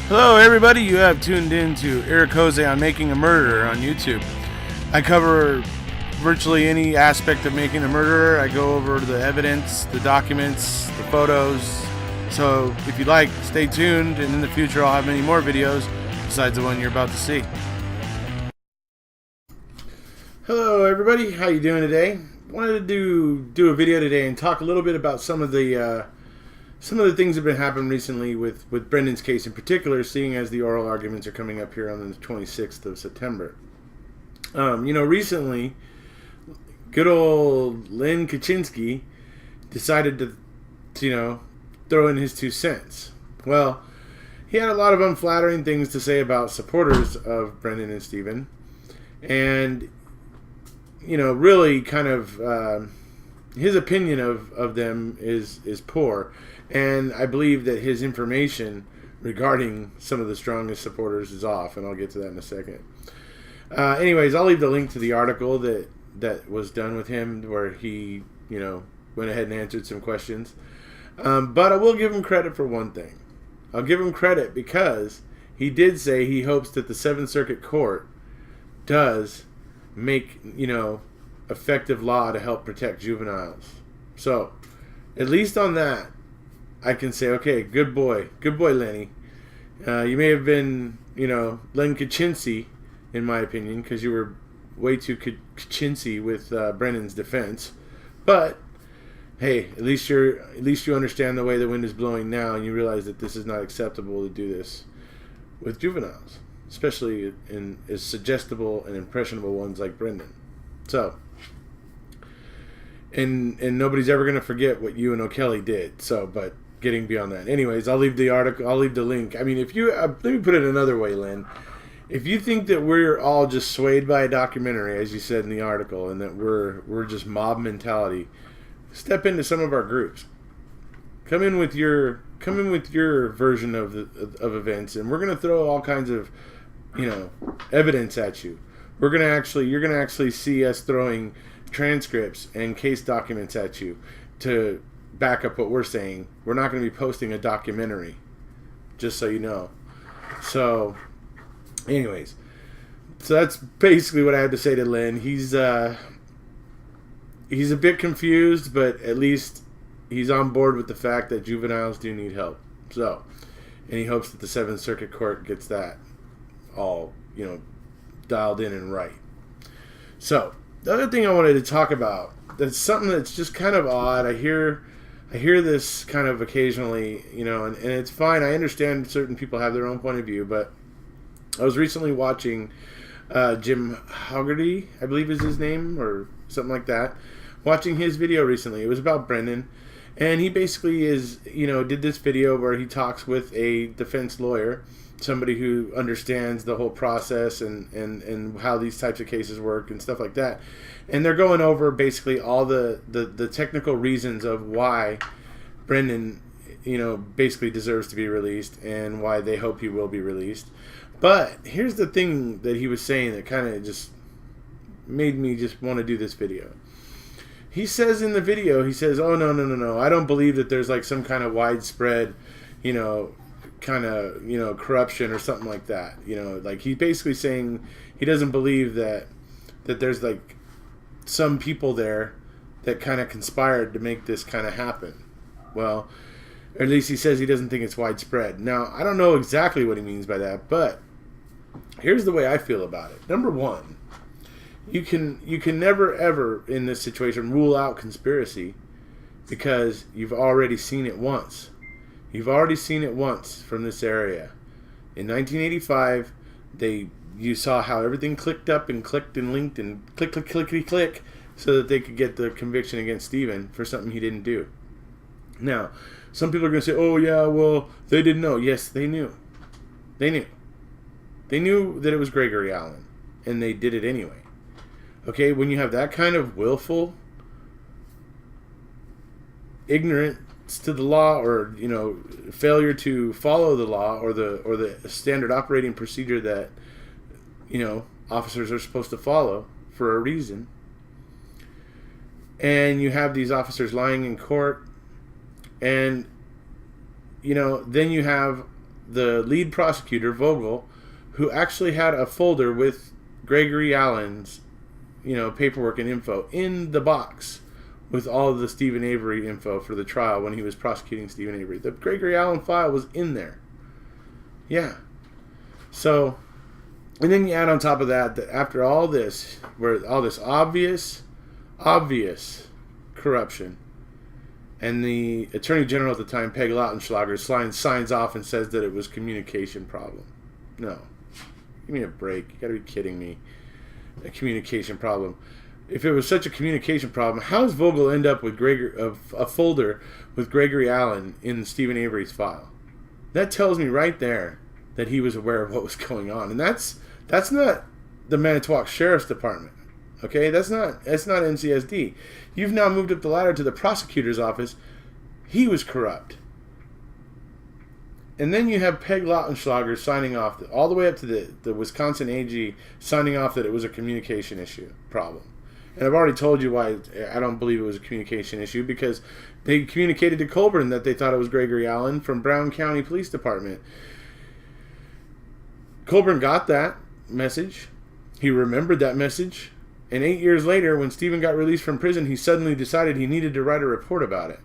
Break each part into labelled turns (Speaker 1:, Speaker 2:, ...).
Speaker 1: Hello, everybody. You have tuned in to Eric Jose on Making a Murderer on YouTube. I cover virtually any aspect of making a murderer. I go over the evidence, the documents, the photos. So if you like, stay tuned, and in the future I'll have many more videos besides the one you're about to see. Hello, everybody. How you doing today? Wanted to do a video today and talk a little bit about some of the things that have been happening recently with Brendan's case in particular, seeing as the oral arguments are coming up here on the 26th of September. Recently, good old Len Kachinsky decided to throw in his 2 cents. Well, he had a lot of unflattering things to say about supporters of Brendan and Stephen, and really kind of his opinion of them is poor. And I believe that his information regarding some of the strongest supporters is off, and I'll get to that in a second. Anyways, I'll leave the link to the article that was done with him, where he, went ahead and answered some questions. But I will give him credit for one thing. I'll give him credit because he did say he hopes that the Seventh Circuit Court does make, effective law to help protect juveniles. So, at least on that, I can say, okay, good boy, Lenny. You may have been, Len Kachinsky, in my opinion, because you were way too Kachinsky with Brennan's defense. But hey, at least you understand the way the wind is blowing now, and you realize that this is not acceptable to do this with juveniles, especially in as suggestible and impressionable ones like Brendan. So. And nobody's ever going to forget what you and O'Kelly did. So, but getting beyond that. Anyways, I'll leave the article. I'll leave the link. I mean, if you let me put it another way, Lynn. If you think that we're all just swayed by a documentary, as you said in the article, and that we're just mob mentality, step into some of our groups. Come in with your version of events, and we're going to throw all kinds of evidence at you. You're going to actually see us throwing transcripts and case documents at you to back up what we're saying. We're not going to be posting a documentary, just so you know. So, anyways, so that's basically what I had to say to Lynn. He's a bit confused, but at least he's on board with the fact that juveniles do need help. So, and he hopes that the Seventh Circuit Court gets that all, dialed in and right. So, the other thing I wanted to talk about, that's something that's just kind of odd. I hear this kind of occasionally, and it's fine. I understand certain people have their own point of view, but I was recently watching Jim Haggerty, I believe is his name, or something like that, watching his video recently. It was about Brendan, and he basically did this video where he talks with a defense lawyer, somebody who understands the whole process and how these types of cases work and stuff like that. And they're going over basically all the technical reasons of why Brendan, basically deserves to be released and why they hope he will be released. But here's the thing that he was saying that kind of just made me just want to do this video. He says in the video, oh, no, I don't believe that there's like some kind of widespread, corruption or something like that. Like he's basically saying he doesn't believe that there's like some people there that kind of conspired to make this kind of happen. Well, or at least he says he doesn't think it's widespread. Now, I don't know exactly what he means by that, but here's the way I feel about it. Number one, you can never ever in this situation rule out conspiracy because you've already seen it once. You've already seen it once from this area. In 1985, you saw how everything clicked up and clicked and linked and click, so that they could get the conviction against Stephen for something he didn't do. Now, some people are going to say, oh yeah, well, they didn't know. Yes, they knew. They knew that it was Gregory Allen, and they did it anyway. Okay, when you have that kind of willful ignorance to the law, or failure to follow the law or the standard operating procedure that officers are supposed to follow for a reason, and you have these officers lying in court, and then you have the lead prosecutor, Vogel, who actually had a folder with Gregory Allen's, paperwork and info in the box with all of the Stephen Avery info for the trial when he was prosecuting Stephen Avery. The Gregory Allen file was in there. Yeah. So, and then you add on top of that after all this, where all this obvious corruption, and the Attorney General at the time, Peg Lautenschlager, signs off and says that it was communication problem. No. Give me a break. You gotta be kidding me. A communication problem. If it was such a communication problem, how does Vogel end up with a folder with Gregory Allen in Stephen Avery's file? That tells me right there that he was aware of what was going on. And that's not the Manitowoc Sheriff's Department. Okay? That's not NCSD. You've now moved up the ladder to the prosecutor's office. He was corrupt. And then you have Peg Lautenschlager signing off, all the way up to the Wisconsin AG, signing off that it was a communication problem. And I've already told you why I don't believe it was a communication issue, because they communicated to Colburn that they thought it was Gregory Allen from Brown County Police Department. Colburn got that message. He remembered that message. And 8 years later, when Stephen got released from prison, he suddenly decided he needed to write a report about it.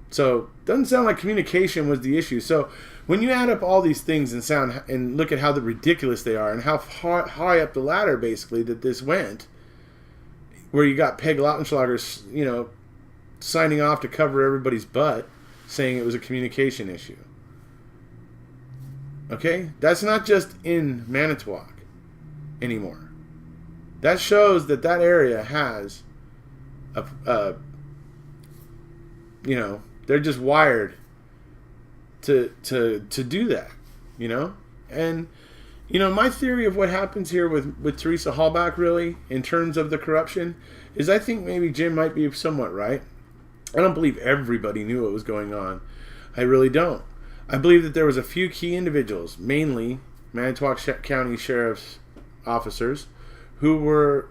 Speaker 1: So, doesn't sound like communication was the issue. So, when you add up all these things and look at how ridiculous they are and how high up the ladder, basically, that this went, where you got Peg Lautenschlager, signing off to cover everybody's butt, saying it was a communication issue. Okay? That's not just in Manitowoc anymore. That shows that area has they're just wired to do that, And, my theory of what happens here with Teresa Hallback, really, in terms of the corruption, is I think maybe Jim might be somewhat right. I don't believe everybody knew what was going on. I really don't. I believe that there was a few key individuals, mainly Manitowoc County Sheriff's officers, who were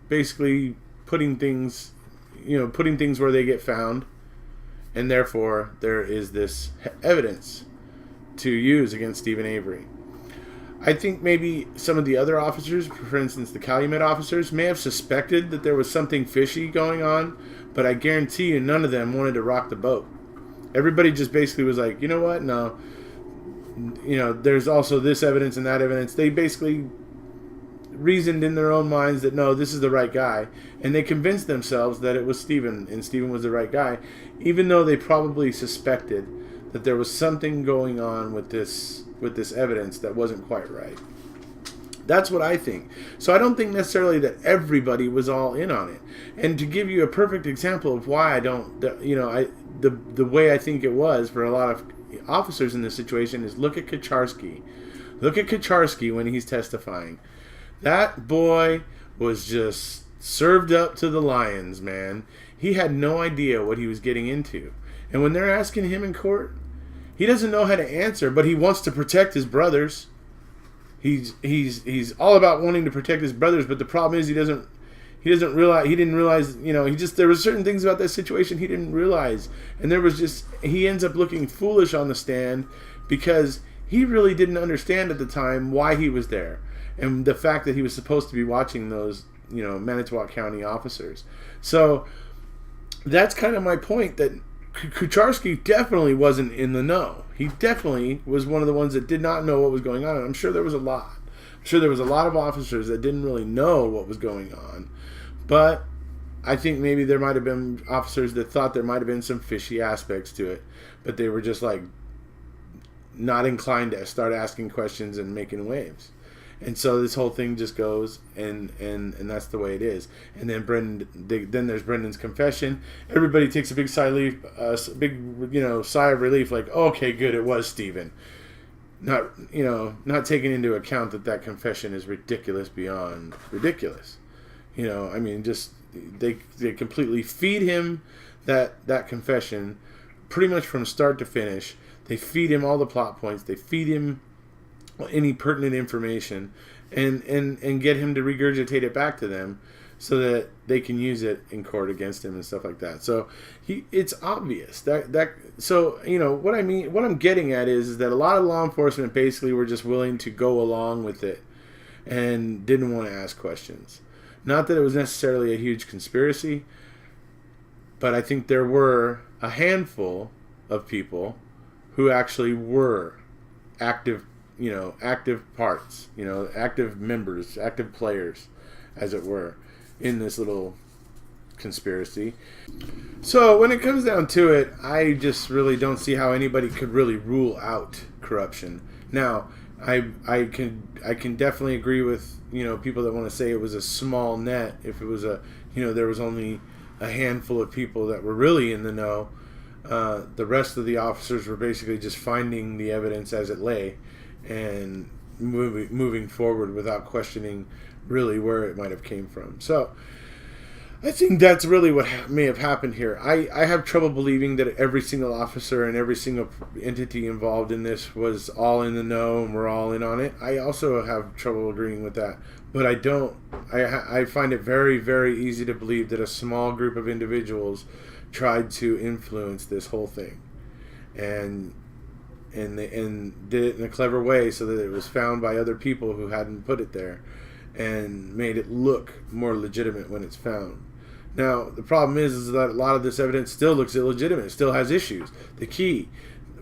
Speaker 1: basically putting things where they get found, and therefore there is this evidence to use against Stephen Avery. I think maybe some of the other officers, for instance the Calumet officers, may have suspected that there was something fishy going on, but I guarantee you none of them wanted to rock the boat. Everybody just basically was like, you know what, no. There's also this evidence and that evidence. They basically reasoned in their own minds that no, this is the right guy, and they convinced themselves that it was Stephen, and Stephen was the right guy, even though they probably suspected that there was something going on with this evidence that wasn't quite right. That's what I think. So I don't think necessarily that everybody was all in on it. And to give you a perfect example of why I don't, the way I think it was for a lot of officers in this situation is look at Kachinsky. Look at Kachinsky when he's testifying. That boy was just served up to the lions, man. He had no idea what he was getting into. And when they're asking him in court, he doesn't know how to answer, but he wants to protect his brothers. He's all about wanting to protect his brothers, but the problem is he didn't realize, there were certain things about that situation he didn't realize. And he ends up looking foolish on the stand because he really didn't understand at the time why he was there. And the fact that he was supposed to be watching those, Manitowoc County officers. So that's kind of my point, that Kachinsky definitely wasn't in the know. He definitely was one of the ones that did not know what was going on. And I'm sure there was a lot. I'm sure there was a lot of officers that didn't really know what was going on. But I think maybe there might have been officers that thought there might have been some fishy aspects to it. But they were just not inclined to start asking questions and making waves. And so this whole thing just goes, and that's the way it is. And then then there's Brendan's confession. Everybody takes a big sigh of relief, like, okay, good, it was Stephen. Not taking into account that confession is ridiculous beyond ridiculous. Just they completely feed him that confession, pretty much from start to finish. They feed him all the plot points. They feed him any pertinent information and get him to regurgitate it back to them so that they can use it in court against him and stuff like that. So it's obvious that so what I mean, what I'm getting at is that a lot of law enforcement basically were just willing to go along with it and didn't want to ask questions. Not that it was necessarily a huge conspiracy, but I think there were a handful of people who actually were active, active parts, active members, active players, as it were, in this little conspiracy. So when it comes down to it, I just really don't see how anybody could really rule out corruption. Now, I can definitely agree with people that want to say it was a small net. If it was there was only a handful of people that were really in the know. The rest of the officers were basically just finding the evidence as it lay and moving forward without questioning really where it might have came from. So I think that's really what may have happened here. I have trouble believing that every single officer and every single entity involved in this was all in the know and we're all in on it. I also have trouble agreeing with that. But I find it very, very easy to believe that a small group of individuals tried to influence this whole thing. And did it in a clever way so that it was found by other people who hadn't put it there and made it look more legitimate when it's found. Now, the problem is that a lot of this evidence still looks illegitimate. It still has issues. The key,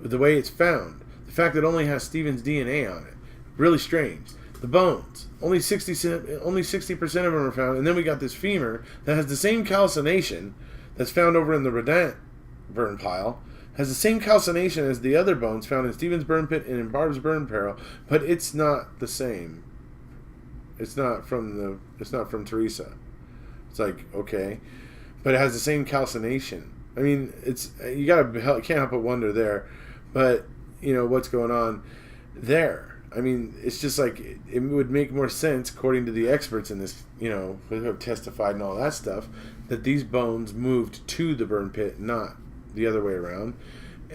Speaker 1: the way it's found, the fact that it only has Stephen's DNA on it, really strange. The bones, only 60% of them are found, and then we got this femur that has the same calcination that's found over in the Redant burn pile, has the same calcination as the other bones found in Stephen's burn pit and in Barb's burn barrel, but it's not the same. It's not from Teresa. It's like, okay, but it has the same calcination. I mean, can't help but wonder there, but what's going on there. I mean, it's just like it would make more sense, according to the experts in this, who have testified and all that stuff, that these bones moved to the burn pit, not the other way around.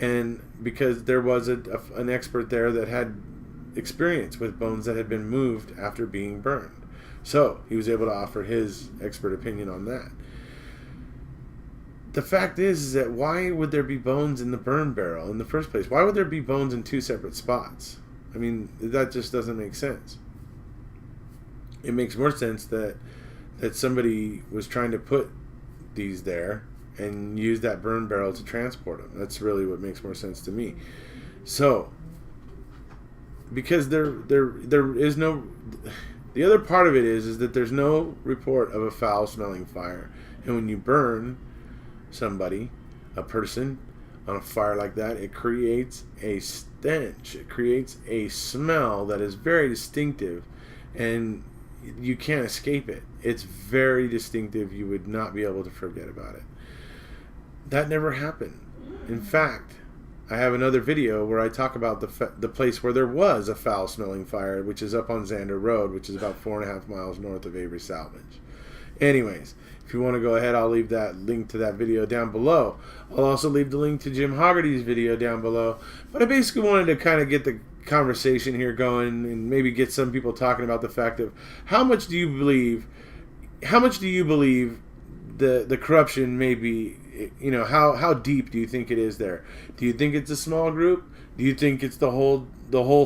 Speaker 1: And because there was an expert there that had experience with bones that had been moved after being burned. So he was able to offer his expert opinion on that. The fact is that why would there be bones in the burn barrel in the first place? Why would there be bones in two separate spots? I mean, that just doesn't make sense. It makes more sense that somebody was trying to put these there and use that burn barrel to transport them. That's really what makes more sense to me. So, because there is no... The other part of it is that there's no report of a foul-smelling fire. And when you burn somebody, a person, on a fire like that, it creates a stench. It creates a smell that is very distinctive, and you can't escape it. It's very distinctive. You would not be able to forget about it. That never happened. In fact, I have another video where I talk about the place where there was a foul-smelling fire, which is up on Xander Road, which is about 4.5 miles north of Avery Salvage. Anyways, if you want to go ahead, I'll leave that link to that video down below. I'll also leave the link to Jim Hoggerty's video down below. But I basically wanted to kind of get the conversation here going and maybe get some people talking about the fact of how much do you believe the corruption may be, how deep do you think it is there? Do you think it's a small group? Do you think it's the whole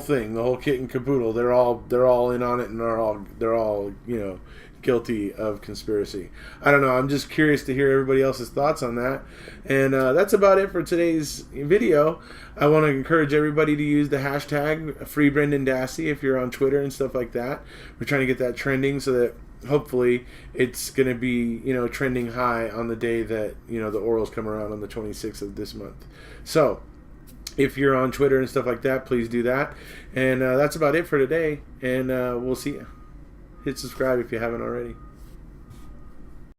Speaker 1: thing, the whole kit and caboodle? They're all in on it, and they're all guilty of conspiracy. I don't know. I'm just curious to hear everybody else's thoughts on that. And that's about it for today's video. I want to encourage everybody to use the hashtag #FreeBrendanDassey if you're on Twitter and stuff like that. We're trying to get that trending so that hopefully it's going to be, trending high on the day that, the orals come around on the 26th of this month. So if you're on Twitter and stuff like that, please do that. And that's about it for today. And we'll see you. Hit subscribe if you haven't already.